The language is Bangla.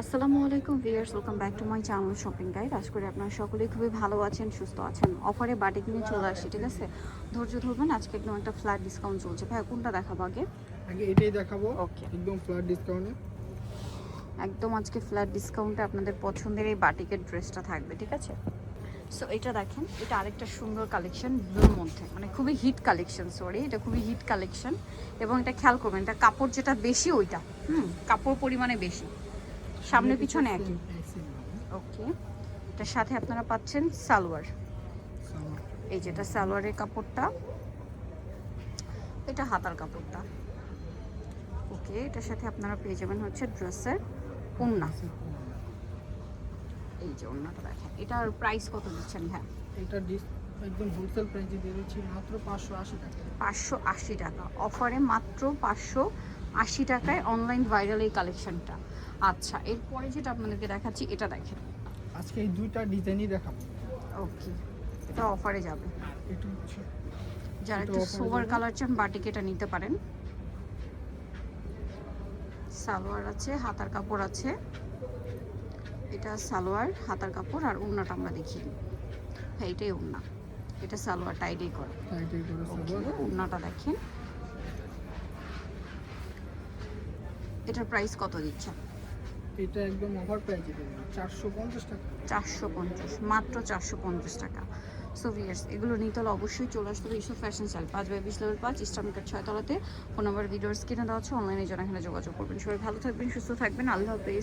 আসসালামু আলাইকুম viewers, welcome back to my channel shopping guide. আশা করি আপনারা সকলেই খুবই ভালো আছেন, সুস্থ আছেন। অফারে বাটি কিনে চলে আসি, ঠিক আছে? ধৈর্য ধরবেন, আজকে একদম একটা ফ্ল্যাট ডিসকাউন্ট চলছে। ভাই কোনটা দেখাবো আগে? আগে এটাই দেখাবো। ওকে, একদম ফ্ল্যাট ডিসকাউন্টে। একদম আজকে ফ্ল্যাট ডিসকাউন্টে আপনাদের পছন্দের এই বাটিকের ড্রেসটা থাকবে, ঠিক আছে? সো এটা দেখেন, এটা আরেকটা সুন্দর কালেকশন ব্লুর মধ্যে, মানে খুবই হিট কালেকশন। সরি, এটা খুবই হিট কালেকশন। এবং এটা খেয়াল করবেন, এটা কাপড় যেটা বেশি ওইটা কাপড় পরিমাণে বেশি, সামনে পিছনে একই। ওকে, এটার সাথে আপনারা পাচ্ছেন সালোয়ার। এই যেটা সালোয়ারের কাপড়টা, এটা হাতার কাপড়টা। ওকে, এটার সাথে আপনারা পেয়ে যাবেন হচ্ছে ড্রেসের ওড়না। এই যে ওড়নাটা দেখেন, এটার প্রাইস কত দিচ্ছেন ভাই? এটা একদম হোলসেল প্রাইসে দিয়ে দিচ্ছি মাত্র 580 টাকা। 580 টাকা অফারে, মাত্র 580 টাকায় অনলাইন ভাইরাল এই কালেকশনটা। আচ্ছা, এরপরে যেটা আপনাদেরকে দেখাচ্ছি, এটা দেখেন। আজকে এই দুইটা ডিজাইনই দেখাবো। ওকে, এটা অফারে যাবে। এটা হচ্ছে যারা এটা একটু offer সোভার যাবে। কালার চান, বাটিক এটা নিতে পারেন। সালোয়ার আছে, হাতার কাপড় আছে। এটা সালোয়ার, হাতার কাপড়, আর ওড়নাটা আমরা দেখি। হ্যাঁ, এটাই ওড়না। এটা সালোয়ার টাইডেই করে। এটাই করে ওকে, সালোয়ার। ওড়নাটা দেখেন। এটার প্রাইস কত দিচ্ছেন? এটা একদম অফার প্রাইসে দিয়ে দিচ্ছি 450 টাকা। 450, মাত্র 450 টাকা। সো ভিউয়ার্স, এগুলো নিতে হলে অবশ্যই চলে আসতে হবে ইউসুফ ফ্যাশন স্টাইল, 5/20 লেভেল 5, ইস্টার্নকার 6 তলাতে। ফোন নাম্বার ভিডিওর স্ক্রিনে দেওয়া আছে, অনলাইনে যারা এখানে যোগাযোগ করবেন। সবাই ভালো থাকবেন, সুস্থ থাকবেন, আল্লাহ হাফেজ।